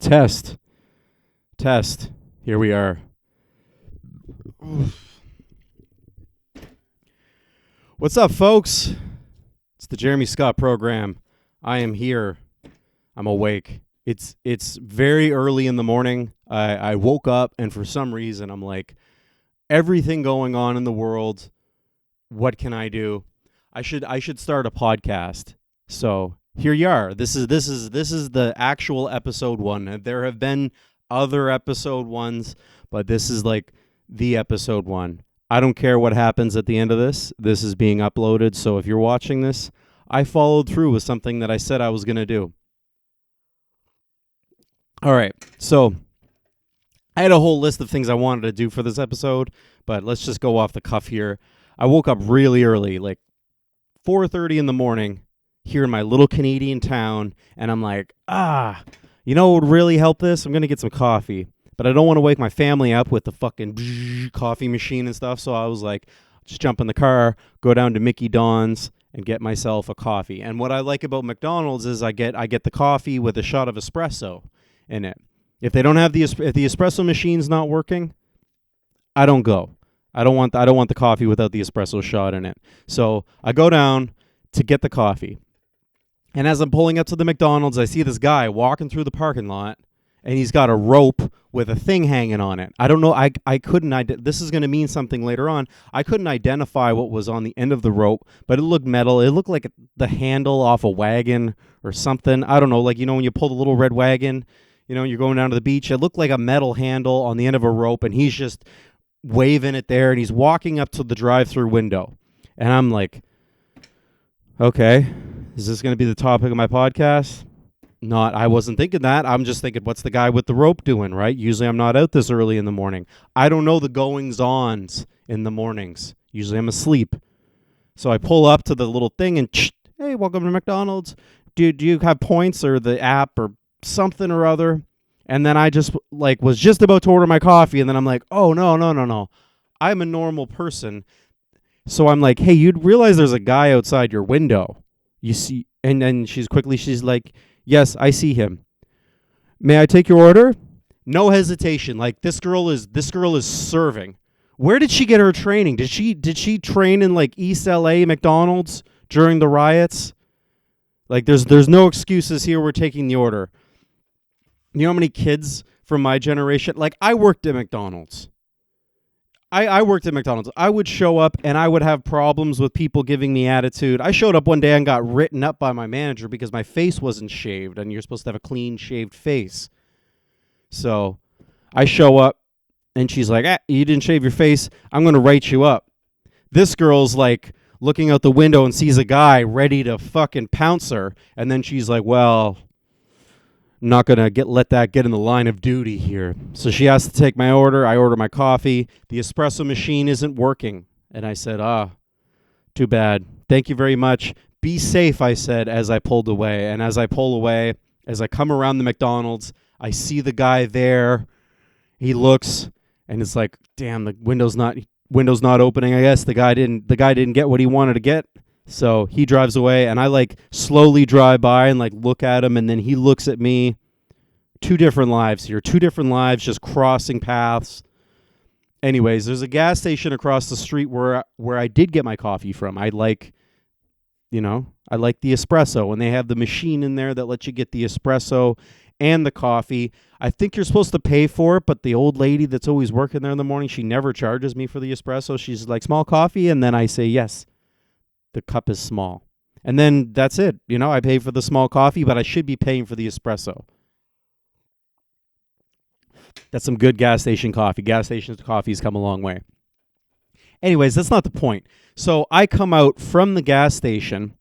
Test. Here we are. What's up, folks? It's the Jeremy Scott program. I am here. I'm awake. It's very early in the morning. I woke up, and for some reason, I'm like, everything going on in the world. What can I do? I should start a podcast. So here you are. This is the actual episode 1. There have been other episode 1s, but this is like the episode 1. I don't care what happens at the end of this. This is being uploaded, so if you're watching this, I followed through with something that I said I was going to do. All right, so I had a whole list of things I wanted to do for this episode, but let's just go off the cuff here. I woke up really early, like 4:30 in the morning, here in my little Canadian town, and I'm like, you know what would really help this? I'm going to get some coffee. But I don't want to wake my family up with the fucking coffee machine and stuff, so I was like, just jump in the car, go down to Mickey Don's, and get myself a coffee. And what I like about McDonald's is I get the coffee with a shot of espresso in it. If they don't have if the espresso machine's not working, I don't go. I don't want the coffee without the espresso shot in it. So I go down to get the coffee. And as I'm pulling up to the McDonald's, I see this guy walking through the parking lot, and he's got a rope with a thing hanging on it. I don't know. I couldn't. This is going to mean something later on. I couldn't identify what was on the end of the rope, but it looked metal. It looked like the handle off a wagon or something. I don't know. Like, when you pull the little red wagon, you're going down to the beach. It looked like a metal handle on the end of a rope, and he's just waving it there, and he's walking up to the drive-through window. And I'm like, okay, is this going to be the topic of my podcast? Not, I wasn't thinking that. I'm just thinking, what's the guy with the rope doing, right? Usually I'm not out this early in the morning. I don't know the goings-ons in the mornings. Usually I'm asleep. So I pull up to the little thing and, hey, welcome to McDonald's. Do you have points or the app or something or other? And then I just was just about to order my coffee, and then I'm like, oh, no. I'm a normal person. So I'm like, hey, you'd realize there's a guy outside your window. You see, and then she's like, yes, I see him. May I take your order? No hesitation. Like, this girl is serving. Where did she get her training? Did she train in like East LA McDonald's during the riots? Like, there's no excuses here. We're taking the order. You know how many kids from my generation? Like, I worked at McDonald's. I worked at McDonald's. I would show up and I would have problems with people giving me attitude. I showed up one day and got written up by my manager because my face wasn't shaved, and you're supposed to have a clean shaved face. So I show up and she's like, you didn't shave your face. I'm going to write you up. This girl's like looking out the window and sees a guy ready to fucking pounce her. And then she's like, well, not going to let that get in the line of duty here. So she has to take my order. I order my coffee. The espresso machine isn't working. And I said, too bad. Thank you very much. Be safe, I said, as I pulled away. And as I pull away, as I come around the McDonald's, I see the guy there. He looks, and it's like, damn, the window's not opening. I guess the guy didn't get what he wanted to get. So he drives away, and I slowly drive by and look at him, and then he looks at me. 2 different lives here. 2 different lives just crossing paths. Anyways, there's a gas station across the street where I did get my coffee from. I like the espresso, and they have the machine in there that lets you get the espresso and the coffee. I think you're supposed to pay for it, but the old lady that's always working there in the morning, she never charges me for the espresso. She's like, small coffee, and then I say yes. The cup is small. And then that's it. I pay for the small coffee, but I should be paying for the espresso. That's some good gas station coffee. Gas station coffee's come a long way. Anyways, that's not the point. So I come out from the gas station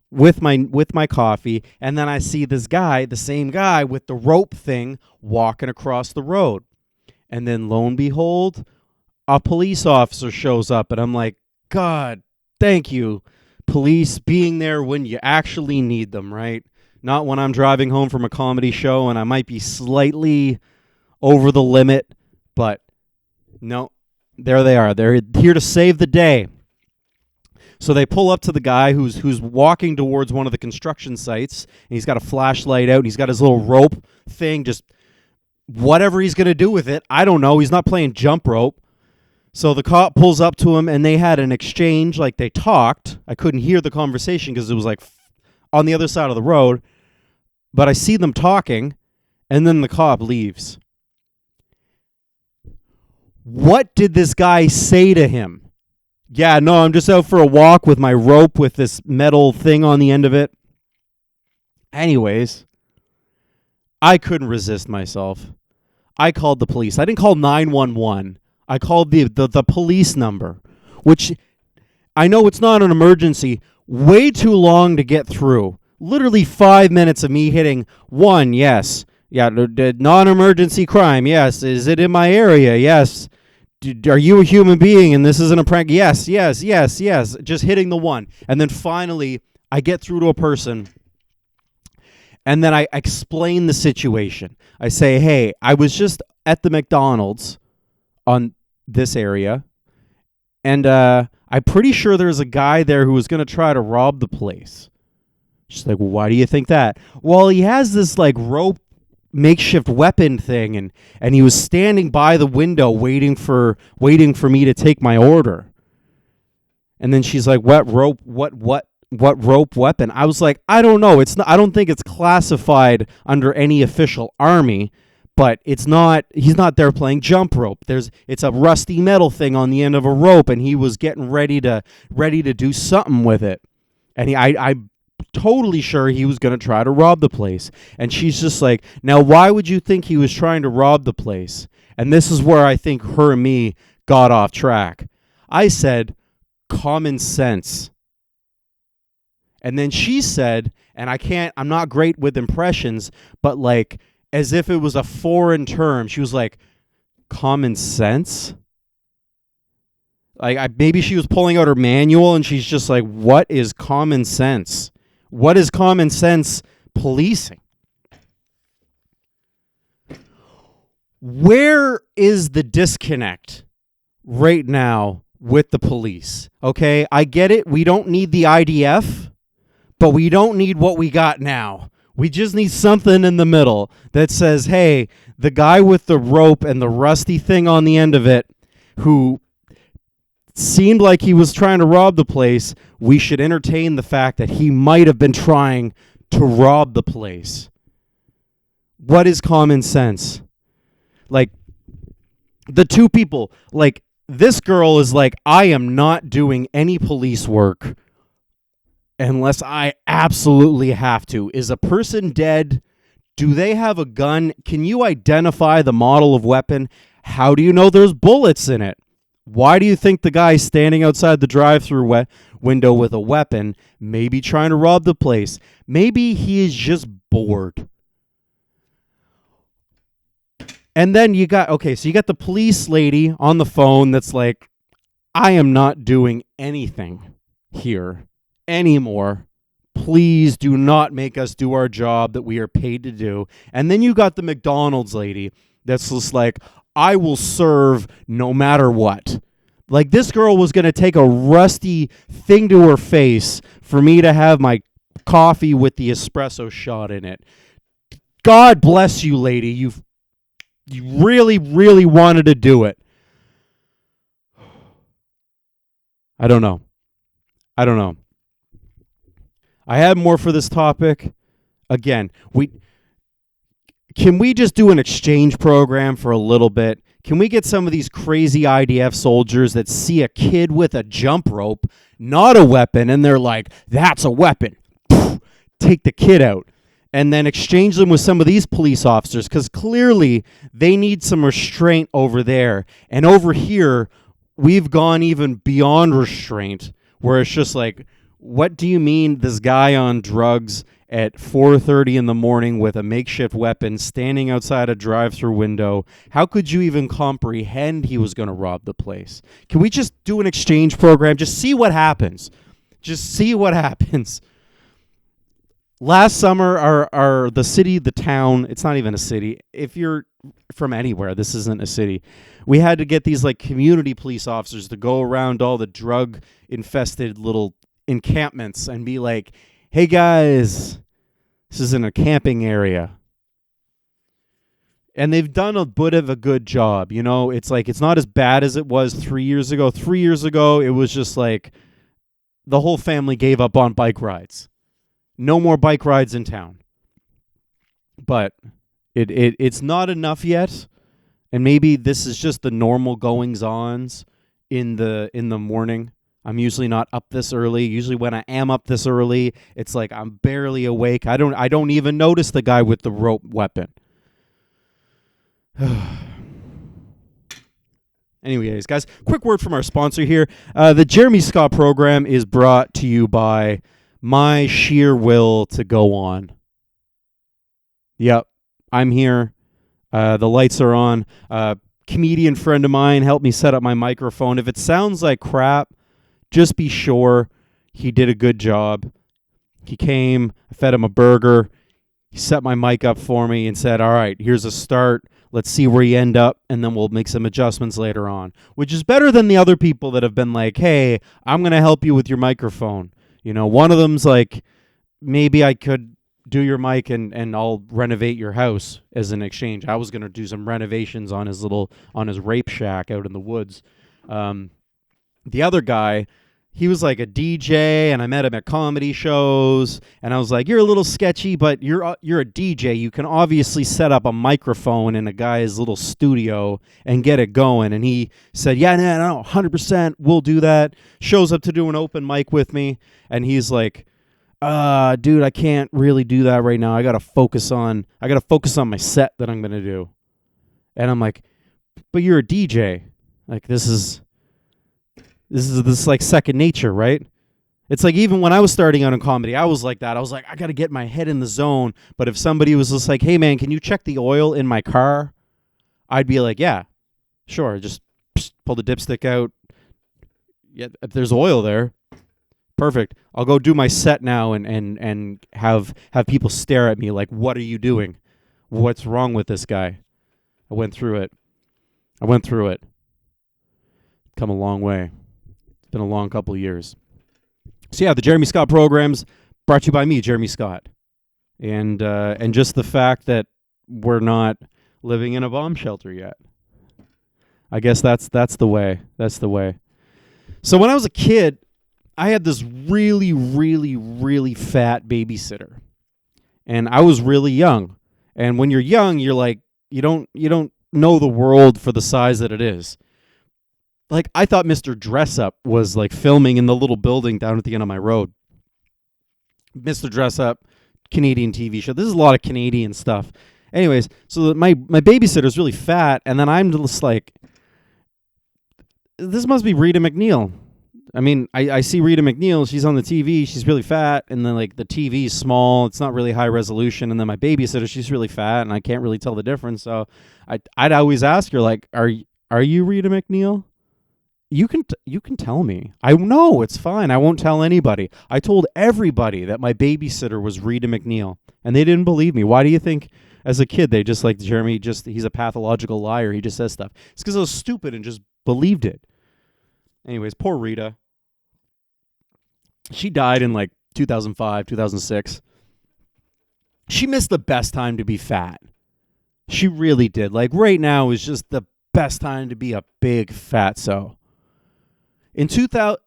with my coffee, and then I see this guy, the same guy with the rope thing, walking across the road. And then lo and behold, a police officer shows up, and I'm like, God, thank you, police, being there when you actually need them, right? Not when I'm driving home from a comedy show and I might be slightly over the limit, but no, there they are. They're here to save the day. So they pull up to the guy who's walking towards one of the construction sites, and he's got a flashlight out, and he's got his little rope thing, just whatever he's going to do with it. I don't know. He's not playing jump rope. So the cop pulls up to him, and they had an exchange, like they talked. I couldn't hear the conversation because it was like on the other side of the road, but I see them talking, and then the cop leaves. What did this guy say to him? Yeah, no, I'm just out for a walk with my rope with this metal thing on the end of it. Anyways, I couldn't resist myself. I called the police. I didn't call 911. I called the police number, which I know it's not an emergency. Way too long to get through. Literally 5 minutes of me hitting 1, yes. Yeah, non-emergency crime, yes. Is it in my area? Yes. Are you a human being and this isn't a prank? Yes. Just hitting the 1. And then finally, I get through to a person, and then I explain the situation. I say, hey, I was just at the McDonald's on this area, and I'm pretty sure there's a guy there who was going to try to rob the place. She's like, well, why do you think that? Well, he has this like rope makeshift weapon thing, and he was standing by the window waiting for me to take my order. And then she's like, what rope weapon? I was like, I don't know. I don't think it's classified under any official army, but he's not there playing jump rope. It's a rusty metal thing on the end of a rope, and he was getting ready to do something with it. And I'm totally sure he was going to try to rob the place. And she's just like, now why would you think he was trying to rob the place? And this is where I think her and me got off track. I said, common sense. And then she said, and I'm not great with impressions, but like as if it was a foreign term, she was like, common sense? Like maybe she was pulling out her manual and she's just like, what is common sense? What is common sense policing? Where is the disconnect right now with the police? Okay, I get it. We don't need the IDF, but we don't need what we got now. We just need something in the middle that says, hey, the guy with the rope and the rusty thing on the end of it who seemed like he was trying to rob the place, we should entertain the fact that he might have been trying to rob the place. What is common sense? Like, the two people, like, this girl is like, I am not doing any police work unless I absolutely have to. Is a person dead? Do they have a gun? Can you identify the model of weapon? How do you know there's bullets in it? Why do you think the guy standing outside the drive-thru window with a weapon, maybe trying to rob the place? Maybe he is just bored. And then you got the police lady on the phone that's like, I am not doing anything here anymore. Please do not make us do our job that we are paid to do. And then you got the McDonald's lady that's just like, I will serve no matter what. Like, this girl was going to take a rusty thing to her face for me to have my coffee with the espresso shot in it. God bless you, lady. You really, really wanted to do it. I don't know. I have more for this topic. Again, can we just do an exchange program for a little bit? Can we get some of these crazy IDF soldiers that see a kid with a jump rope, not a weapon, and they're like, that's a weapon. Take the kid out. And then exchange them with some of these police officers, because clearly they need some restraint over there. And over here, we've gone even beyond restraint, where it's just like, what do you mean this guy on drugs at 4:30 in the morning with a makeshift weapon standing outside a drive-thru window? How could you even comprehend he was going to rob the place? Can we just do an exchange program? Just see what happens. last summer, our the town, it's not even a city. If you're from anywhere, this isn't a city. We had to get these like community police officers to go around all the drug infested little encampments and be like, "Hey guys, this isn't a camping area." And they've done a bit of a good job, you know. It's like it's not as bad as it was 3 years ago. 3 years ago, it was just like the whole family gave up on bike rides. No more bike rides in town. But it's not enough yet, and maybe this is just the normal goings-ons in the morning. I'm usually not up this early. Usually when I am up this early, it's like I'm barely awake. I don't even notice the guy with the rope weapon. Anyways, guys, quick word from our sponsor here. The Jeremy Scott program is brought to you by my sheer will to go on. Yep, I'm here. The lights are on. Comedian friend of mine helped me set up my microphone. If it sounds like crap, just be sure he did a good job. He came, I fed him a burger. He set my mic up for me and said, "All right, here's a start. Let's see where you end up, and then we'll make some adjustments later on," which is better than the other people that have been like, "Hey, I'm going to help you with your microphone." You know, one of them's like, "Maybe I could do your mic and I'll renovate your house as an exchange." I was going to do some renovations on his rape shack out in the woods. The other guy, he was like a DJ, and I met him at comedy shows, and I was like, "You're a little sketchy, but you're a DJ. You can obviously set up a microphone in a guy's little studio and get it going." And he said, "Yeah, no, 100%, we'll do that." Shows up to do an open mic with me, and he's like, "Dude, I can't really do that right now. I gotta focus on my set that I'm gonna do." And I'm like, "But you're a DJ. Like this is like second nature, right?" It's like even when I was starting out in comedy, I was like that. I was like, I got to get my head in the zone. But if somebody was just like, "Hey, man, can you check the oil in my car?" I'd be like, "Yeah, sure. Just pull the dipstick out. Yeah, if there's oil there, perfect. I'll go do my set now and have people stare at me like, 'What are you doing? What's wrong with this guy?'" I went through it. Come a long way. It's been a long couple of years. So yeah, the Jeremy Scott program's brought to you by me, Jeremy Scott. And just the fact that we're not living in a bomb shelter yet. I guess that's the way. That's the way. So when I was a kid, I had this really, really, really fat babysitter. And I was really young. And when you're young, you're like, you don't know the world for the size that it is. Like, I thought Mr. Dressup was, like, filming in the little building down at the end of my road. Mr. Dressup, Canadian TV show. This is a lot of Canadian stuff. Anyways, so my babysitter's really fat, and then I'm just like, this must be Rita McNeil. I mean, I see Rita McNeil. She's on the TV. She's really fat, and then, like, the TV's small. It's not really high resolution. And then my babysitter, she's really fat, and I can't really tell the difference. So I'd always ask her, like, are you Rita McNeil? You can tell me. I know, it's fine. I won't tell anybody. I told everybody that my babysitter was Rita McNeil, and they didn't believe me. Why do you think, as a kid, they just like Jeremy? He's a pathological liar. He just says stuff. It's because I was stupid and just believed it. Anyways, poor Rita. She died in like 2005, 2006. She missed the best time to be fat. She really did. Like right now is just the best time to be a big fatso. In 2000,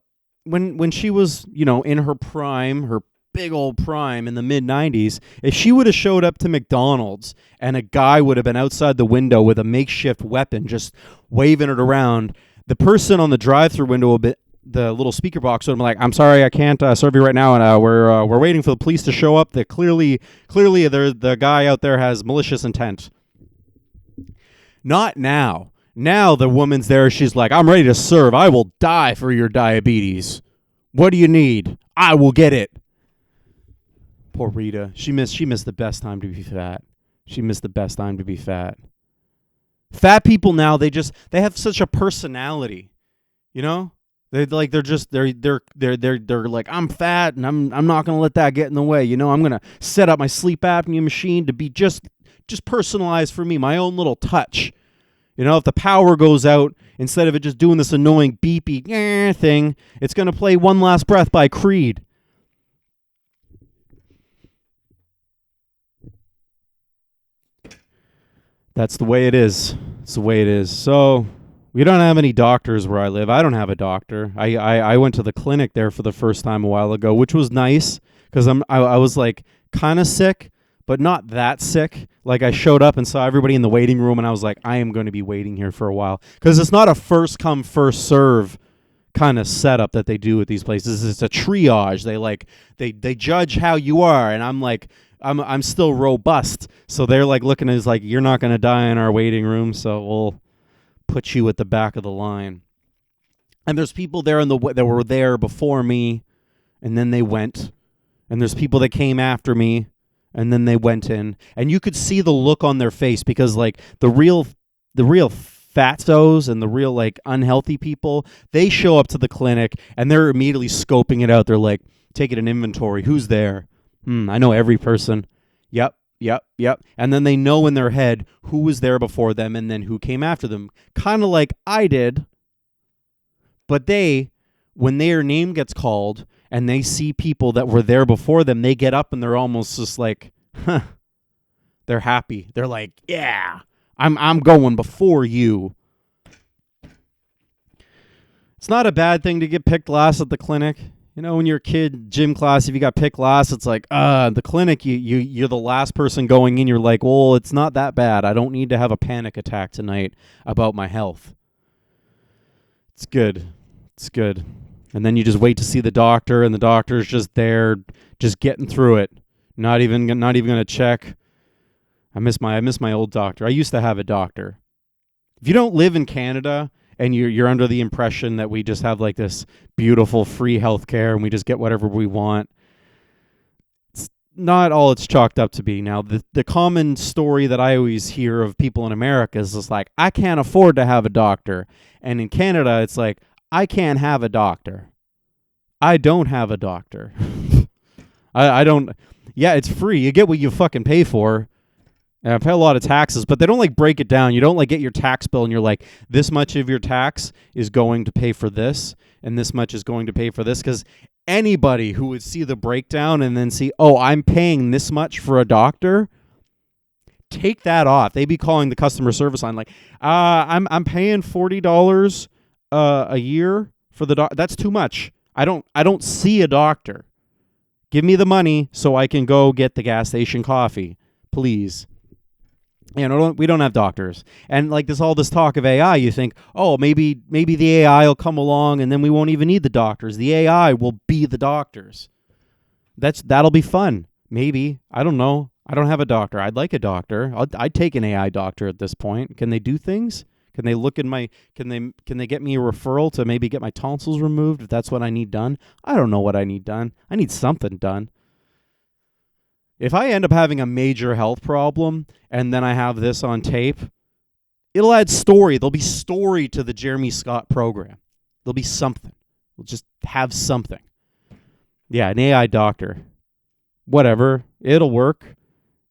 when she was, you know, in her prime, her big old prime in the mid-90s, if she would have showed up to McDonald's and a guy would have been outside the window with a makeshift weapon just waving it around, the person on the drive-thru window, the little speaker box would have been like, "I'm sorry, I can't serve you right now, and we're waiting for the police to show up. That clearly the guy out there has malicious intent." Not now. Now the woman's there. She's like, "I'm ready to serve. I will die for your diabetes. What do you need? I will get it." Poor Rita. She missed the best time to be fat. She missed the best time to be fat. Fat people now, they have such a personality. You know? They're like, I'm fat and I'm not gonna let that get in the way. I'm gonna set up my sleep apnea machine to be just personalized for me, my own little touch. If the power goes out, instead of it just doing this annoying beepy thing, it's gonna play One Last Breath by Creed. That's the way it is. It's the way it is. So we don't have any doctors where I live. I don't have a doctor. I went to the clinic there for the first time a while ago, which was nice because I was like kind of sick, but not that sick. Like I showed up and saw everybody in the waiting room, and I was like, I am going to be waiting here for a while because it's not a first come first serve kind of setup that they do at these places. It's a triage. They judge how you are, and I'm like, I'm still robust, so they're like looking at us like, you're not going to die in our waiting room, so we'll put you at the back of the line. And there's people there that were there before me, and then they went. And there's people that came after me, and then they went in. And you could see the look on their face because like the real fatos and the real like unhealthy people, they show up to the clinic and they're immediately scoping it out. They're like taking an inventory. Who's there? I know every person. Yep. And then they know in their head who was there before them and then who came after them. Kind of like I did. But when their name gets called and they see people that were there before them, they get up and they're almost just like, they're happy. They're like, yeah, I'm going before you. It's not a bad thing to get picked last at the clinic. When you're a kid, gym class, if you got picked last, it's like, the clinic, you're the last person going in. You're like, well, it's not that bad. I don't need to have a panic attack tonight about my health. It's good. And then you just wait to see the doctor, and the doctor's just there, just getting through it. Not even going to check. I miss my old doctor. I used to have a doctor. If you don't live in Canada and you're under the impression that we just have like this beautiful free healthcare and we just get whatever we want, it's not all it's chalked up to be. Now, the common story that I always hear of people in America is just like, I can't afford to have a doctor. And in Canada, it's like, I can't have a doctor. I don't have a doctor. I don't. Yeah, it's free. You get what you fucking pay for. And I pay a lot of taxes, but they don't like break it down. You don't like get your tax bill and you're like, this much of your tax is going to pay for this and this much is going to pay for this. Because anybody who would see the breakdown and then see, oh, I'm paying this much for a doctor, take that off. They'd be calling the customer service line like, I'm paying $40 a year for the doctor. That's too much. I don't see a doctor. Give me the money so I can go get the gas station coffee, please. We don't have doctors. And like all this talk of AI, you think, oh, maybe the AI will come along and then we won't even need the doctors. The AI will be the doctors. That'll be fun. Maybe. I don't know. I don't have a doctor. I'd like a doctor. I'd take an AI doctor at this point. Can they do things? Can they look at can they get me a referral to maybe get my tonsils removed if that's what I need done? I don't know what I need done. I need something done. If I end up having a major health problem and then I have this on tape, it'll add story. There'll be story to the Jeremy Scott program. There'll be something. We'll just have something. Yeah, an AI doctor. Whatever. It'll work.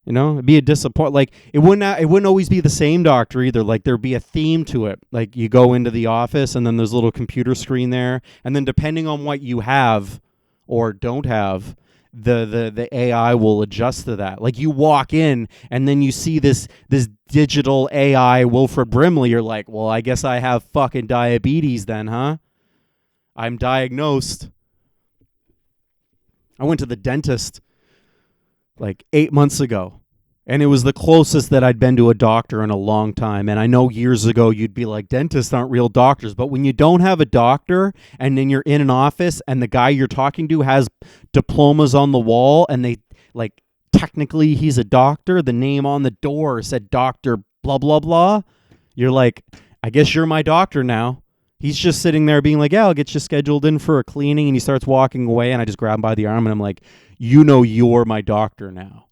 It'd be a disappointment. Like it wouldn't always be the same doctor either. Like there'd be a theme to it. Like you go into the office and then there's a little computer screen there, and then depending on what you have or don't have, the AI will adjust to that. Like you walk in and then you see this digital AI Wilfred Brimley. You're like, well, I guess I have fucking diabetes then, huh? I'm diagnosed. I went to the dentist like 8 months ago, and it was the closest that I'd been to a doctor in a long time. And I know years ago you'd be like, dentists aren't real doctors. But when you don't have a doctor and then you're in an office and the guy you're talking to has diplomas on the wall and they like technically he's a doctor, the name on the door said Dr. blah, blah, blah. You're like, I guess you're my doctor now. He's just sitting there being like, yeah, I'll get you scheduled in for a cleaning. And he starts walking away and I just grab him by the arm and I'm like, you're my doctor now.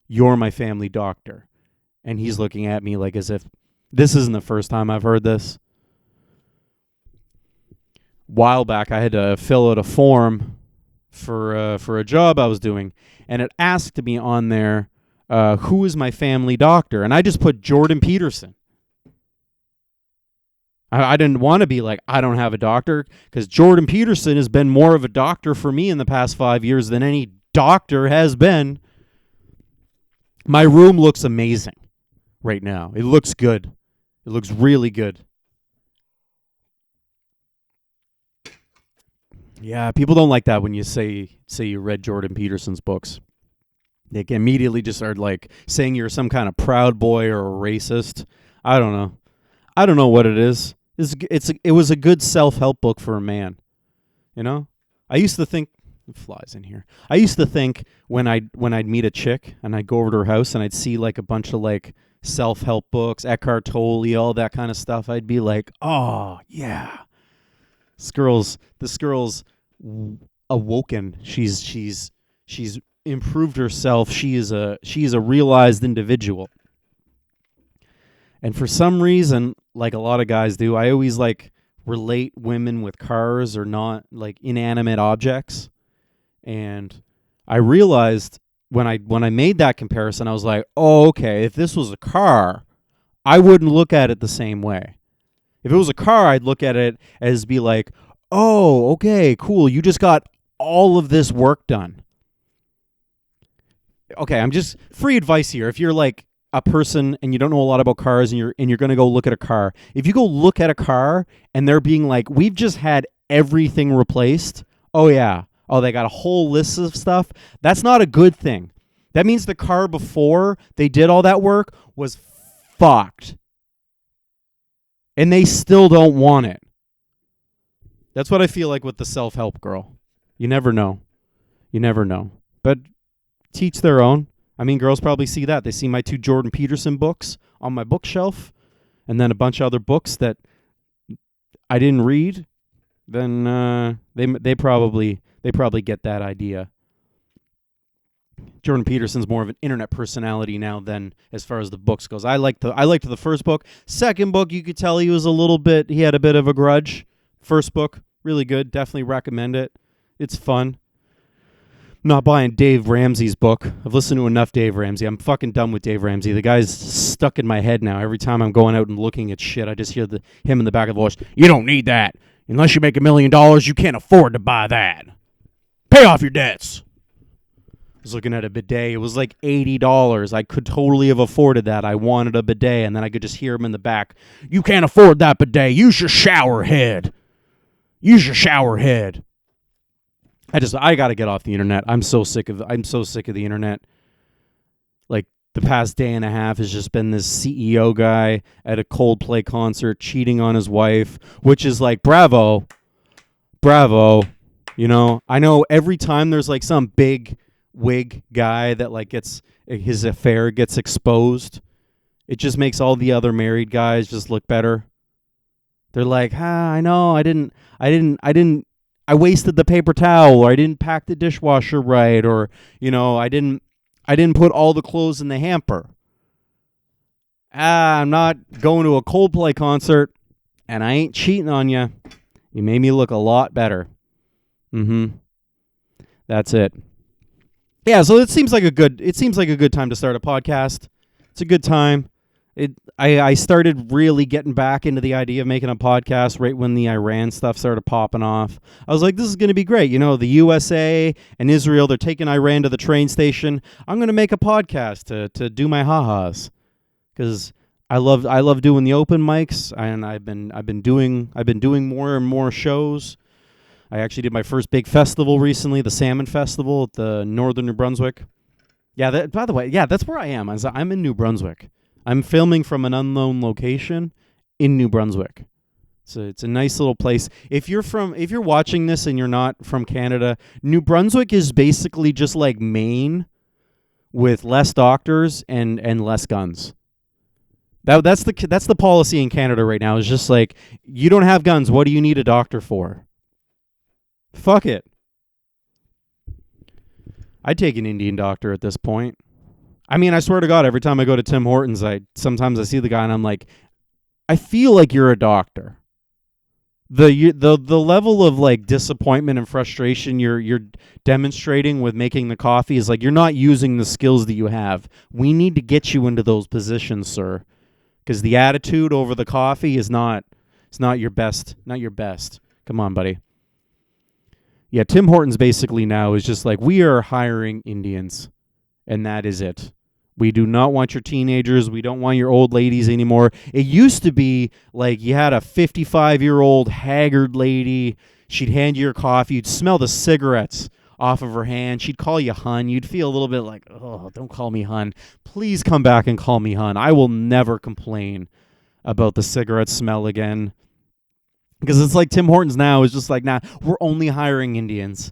You're my family doctor. And he's looking at me like as if this isn't the first time I've heard this. while back, I had to fill out a form for a job I was doing, and it asked me on there, who is my family doctor, and I just put Jordan Peterson. I didn't want to be like, I don't have a doctor, because Jordan Peterson has been more of a doctor for me in the past 5 years than any doctor has been. My room looks amazing right now. It looks good. It looks really good. Yeah, people don't like that when you say you read Jordan Peterson's books. They can immediately just start like saying you're some kind of proud boy or a racist. I don't know. I don't know what it is. It was a good self-help book for a man. You know? I used to think flies in here. I used to think when I'd meet a chick and I'd go over to her house and I'd see like a bunch of like self-help books, Eckhart Tolle, all that kind of stuff, I'd be like, "Oh, yeah. This girl's awoken. She's improved herself. She is a realized individual." And for some reason, like a lot of guys do, I always like relate women with cars or not like inanimate objects. And I realized when I made that comparison, I was like, "Oh, okay, if this was a car, I wouldn't look at it the same way. If it was a car, I'd look at it as be like, oh, okay, cool, you just got all of this work done." Okay, I'm just free advice here. If you're like a person and you don't know a lot about cars and you're going to go look at a car, if you go look at a car and they're being like, "We've just had everything replaced." Oh yeah. Oh, they got a whole list of stuff. That's not a good thing. That means the car before they did all that work was fucked. And they still don't want it. That's what I feel like with the self-help girl. You never know. You never know. But teach their own. I mean, girls probably see that. They see my 2 Jordan Peterson books on my bookshelf and then a bunch of other books that I didn't read. Then they probably get that idea. Jordan Peterson's more of an internet personality now than as far as the books goes. I liked the first book. Second book, you could tell he had a bit of a grudge. First book, really good. Definitely recommend it. It's fun. I'm not buying Dave Ramsey's book. I've listened to enough Dave Ramsey. I'm fucking done with Dave Ramsey. The guy's stuck in my head now. Every time I'm going out and looking at shit, I just hear him in the back of the voice. "You don't need that. Unless you make $1 million, you can't afford to buy that. Pay off your debts." I was looking at a bidet. It was like $80. I could totally have afforded that. I wanted a bidet, and then I could just hear him in the back. "You can't afford that bidet. Use your shower head. Use your shower head." I got to get off the internet. I'm so sick of the internet. Like the past day and a half has just been this CEO guy at a Coldplay concert cheating on his wife, which is like, bravo. You know, I know every time there's like some big wig guy that like his affair gets exposed, it just makes all the other married guys just look better. They're like, I know, I wasted the paper towel, or I didn't pack the dishwasher right, or, you know, I didn't put all the clothes in the hamper. I'm not going to a Coldplay concert, and I ain't cheating on you. You made me look a lot better. That's it. Yeah, so it seems like a good time to start a podcast. It's a good time. I started really getting back into the idea of making a podcast right when the Iran stuff started popping off. I was like, this is going to be great. You know, the USA and Israel, they're taking Iran to the train station. I'm going to make a podcast to do my ha-has, because I love doing the open mics, and I've been doing more and more shows. I actually did my first big festival recently, the Salmon Festival at the Northern New Brunswick. Yeah, by the way, that's where I am. I'm in New Brunswick. I'm filming from an unknown location in New Brunswick. So it's a nice little place. If you're watching this and you're not from Canada, New Brunswick is basically just like Maine with less doctors and less guns. That's the policy in Canada right now. It's just like, you don't have guns, what do you need a doctor for? Fuck it. I'd take an Indian doctor at this point. I mean, I swear to God, every time I go to Tim Hortons, sometimes I see the guy and I'm like, I feel like you're a doctor. The level of like disappointment and frustration you're demonstrating with making the coffee is like you're not using the skills that you have. We need to get you into those positions, sir, because the attitude over the coffee is not it's not your best, not your best. Come on, buddy. Yeah, Tim Hortons basically now is just like, we are hiring Indians, and that is it. We do not want your teenagers. We don't want your old ladies anymore. It used to be like you had a 55-year-old haggard lady. She'd hand you your coffee. You'd smell the cigarettes off of her hand. She'd call you hun. You'd feel a little bit like, oh, don't call me hun. Please come back and call me hun. I will never complain about the cigarette smell again. Because it's like Tim Hortons now is just like, nah, we're only hiring Indians.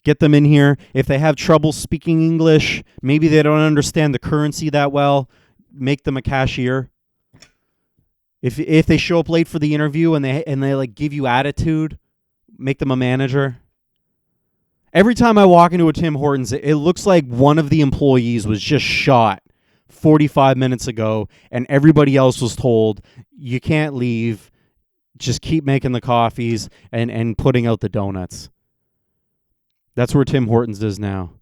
Get them in here. If they have trouble speaking English, maybe they don't understand the currency that well, make them a cashier. If they show up late for the interview and they like give you attitude, make them a manager. Every time I walk into a Tim Hortons, it looks like one of the employees was just shot 45 minutes ago and everybody else was told, you can't leave. Just keep making the coffees and putting out the donuts. That's where Tim Hortons is now.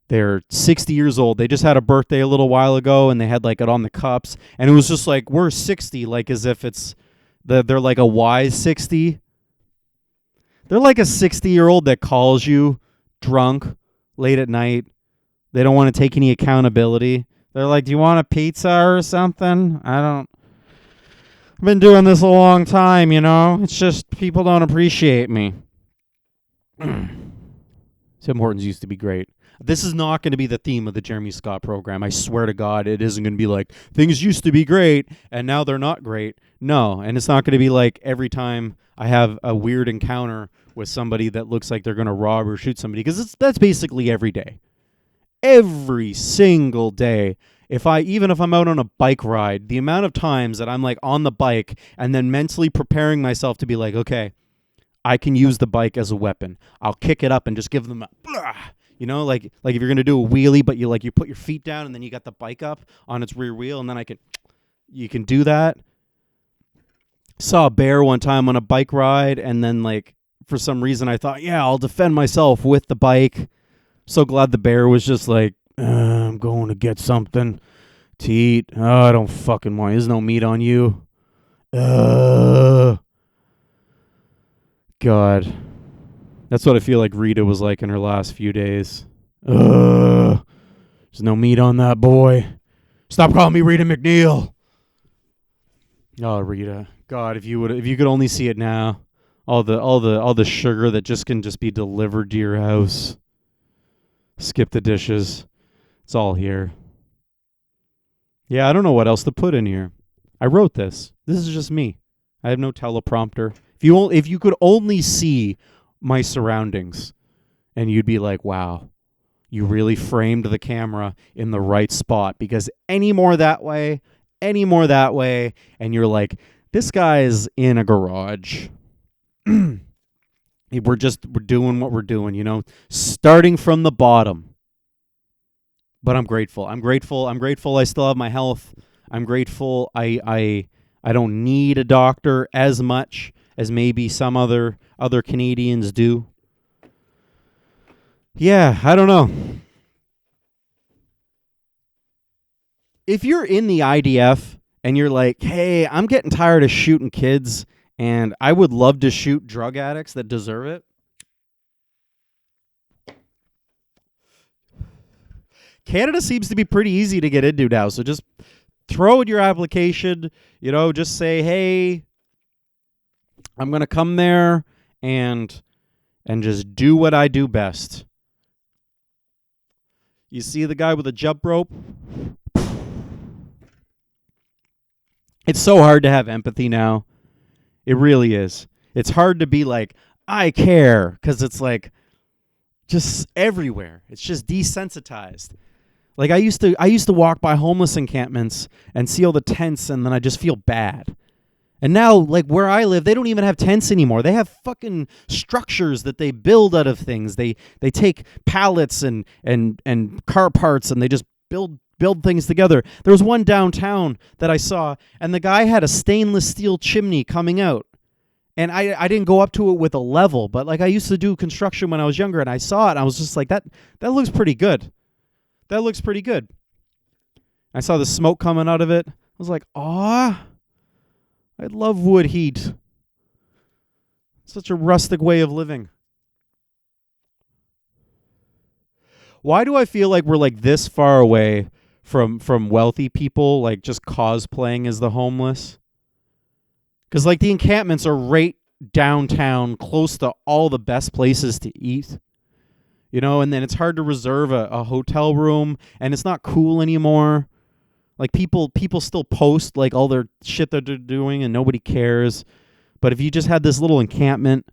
They're 60 years old. They just had a birthday a little while ago, and they had like it on the cups. And it was just like, we're 60, like as if they're like a wise 60. They're like a 60-year-old that calls you drunk late at night. They don't want to take any accountability. They're like, do you want a pizza or something? I've been doing this a long time, you know? It's just people don't appreciate me. Tim Hortons used to be great. This is not going to be the theme of the Jeremy Scott program. I swear to God, it isn't going to be like, things used to be great, and now they're not great. No, and it's not going to be like every time I have a weird encounter with somebody that looks like they're going to rob or shoot somebody, because that's basically every day. Every single day. Even if I'm out on a bike ride, the amount of times that I'm like on the bike and then mentally preparing myself to be like, okay, I can use the bike as a weapon. I'll kick it up and just give them a blah. You know, like if you're gonna do a wheelie, but you put your feet down and then you got the bike up on its rear wheel, and then you can do that. Saw a bear one time on a bike ride, and then like for some reason I thought, yeah, I'll defend myself with the bike. So glad the bear was just like, I'm going to get something to eat. Oh, I don't fucking want. There's no meat on you. God. That's what I feel like Rita was like in her last few days. There's no meat on that boy. Stop calling me Rita McNeil. Oh, Rita. God, if you could only see it now. All the sugar that can be delivered to your house. Skip the dishes. It's all here. Yeah, I don't know what else to put in here. I wrote this. This is just me. I have no teleprompter. If you could only see my surroundings, and you'd be like, wow, you really framed the camera in the right spot, because any more that way, and you're like, this guy's in a garage. We're doing what we're doing, you know, starting from the bottom. But I'm grateful. I'm grateful I still have my health. I'm grateful I don't need a doctor as much as maybe some other Canadians do. Yeah, I don't know. If you're in the IDF and you're like, hey, I'm getting tired of shooting kids and I would love to shoot drug addicts that deserve it, Canada seems to be pretty easy to get into now. So just throw in your application, you know, just say, hey, I'm going to come there and just do what I do best. You see the guy with the jump rope? It's so hard to have empathy now. It really is. It's hard to be like, I care, because it's like just everywhere. It's just desensitized. Like I used to walk by homeless encampments and see all the tents, and then I just feel bad. And now, like where I live, they don't even have tents anymore. They have fucking structures that they build out of things. They take pallets and car parts, and they just build things together. There was one downtown that I saw, and the guy had a stainless steel chimney coming out. And I didn't go up to it with a level, but like I used to do construction when I was younger, and I saw it, and I was just like, that looks pretty good. That looks pretty good. I saw the smoke coming out of it. I was like, "Aw, I love wood heat. Such a rustic way of living." Why do I feel like we're like this far away from wealthy people, like just cosplaying as the homeless? Because like the encampments are right downtown, close to all the best places to eat. And then it's hard to reserve a hotel room, and it's not cool anymore. Like people still post like all their shit that they're doing, and nobody cares. But if you just had this little encampment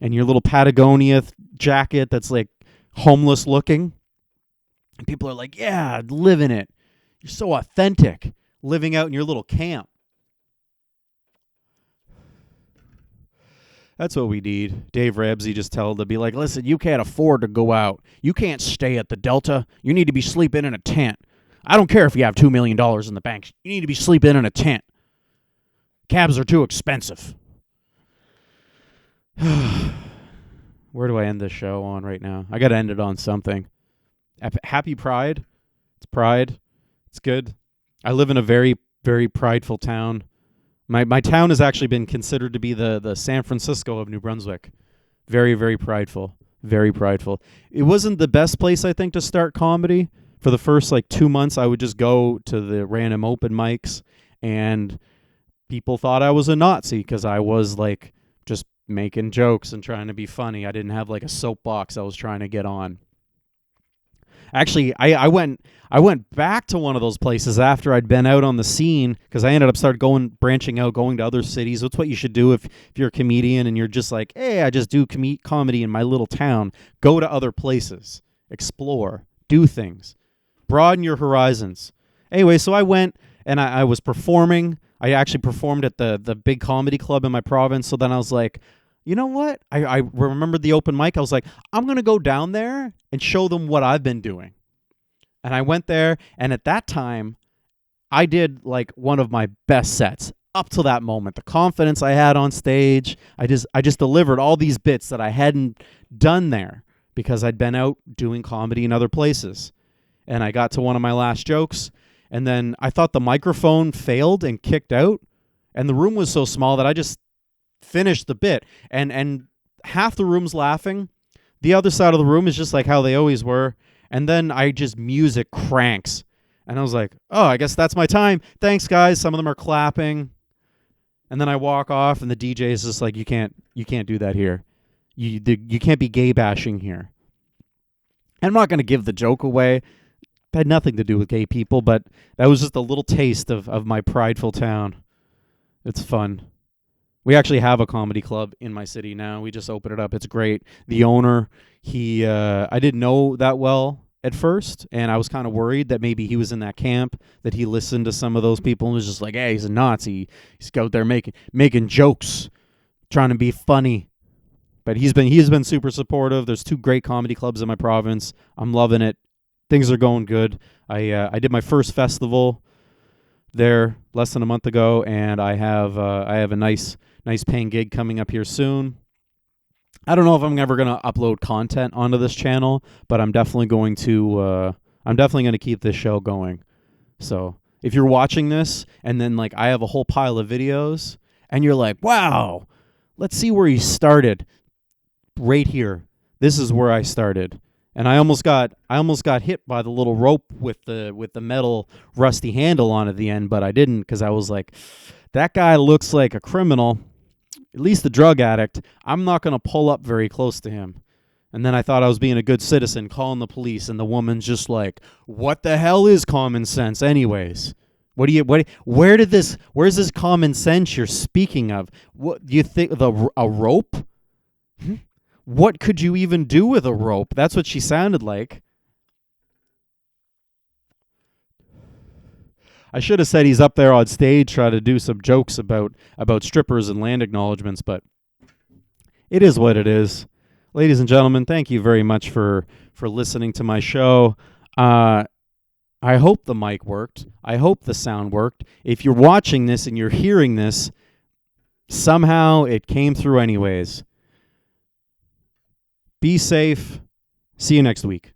and your little Patagonia jacket that's like homeless looking, and people are like, yeah, living it. You're so authentic, living out in your little camp. That's what we need. Dave Ramsey just told to be like, listen, you can't afford to go out. You can't stay at the Delta. You need to be sleeping in a tent. I don't care if you have $2 million in the bank. You need to be sleeping in a tent. Cabs are too expensive. Where do I end this show on right now? I got to end it on something. Happy Pride. It's Pride. It's good. I live in a very, very prideful town. My town has actually been considered to be the San Francisco of New Brunswick. Very, very prideful. Very prideful. It wasn't the best place, I think, to start comedy. For the first 2 months, I would just go to the random open mics, and people thought I was a Nazi because I was just making jokes and trying to be funny. I didn't have a soapbox I was trying to get on. Actually, I went back to one of those places after I'd been out on the scene, because I ended up branching out, going to other cities. That's what you should do if you're a comedian and you're just like, hey, I just do comedy in my little town. Go to other places, explore, do things, broaden your horizons. Anyway, so I went and I was performing. I actually performed at the big comedy club in my province. So then I was like, you know what? I remembered the open mic. I was like, I'm going to go down there and show them what I've been doing. And I went there, and at that time, I did one of my best sets up to that moment. The confidence I had on stage, I just delivered all these bits that I hadn't done there because I'd been out doing comedy in other places. And I got to one of my last jokes, and then I thought the microphone failed and kicked out, and the room was so small that I just finished the bit, and half the room's laughing. The other side of the room is just like how they always were. And then music cranks. And I was like, oh, I guess that's my time. Thanks, guys. Some of them are clapping. And then I walk off, and the DJ is just like, you can't do that here. You can't be gay bashing here. And I'm not going to give the joke away. It had nothing to do with gay people, but that was just a little taste of my prideful town. It's fun. We actually have a comedy club in my city now. We just opened it up. It's great. The owner, I didn't know that well at first, and I was kind of worried that maybe he was in that camp, that he listened to some of those people and was just like, hey, he's a Nazi. He's out there making jokes, trying to be funny. But he's been super supportive. There's 2 great comedy clubs in my province. I'm loving it. Things are going good. I did my first festival there less than a month ago, and I have a nice paying gig coming up here soon. I don't know if I'm ever going to upload content onto this channel, but I'm definitely going to keep this show going. So if you're watching this and then I have a whole pile of videos and you're like, wow, let's see where he started. Right here. This is where I started. And I almost got hit by the little rope with the metal rusty handle on at the end, but I didn't, because I was like, that guy looks like a criminal, at least a drug addict. I'm not going to pull up very close to him. And then I thought I was being a good citizen, calling the police, and the woman's just like, what the hell is common sense anyways? Where's this common sense you're speaking of? What do you think, a rope? What could you even do with a rope? That's what she sounded like. I should have said he's up there on stage trying to do some jokes about strippers and land acknowledgements, but it is what it is. Ladies and gentlemen, thank you very much for listening to my show. I hope the mic worked. I hope the sound worked. If you're watching this and you're hearing this, somehow it came through anyways. Be safe. See you next week.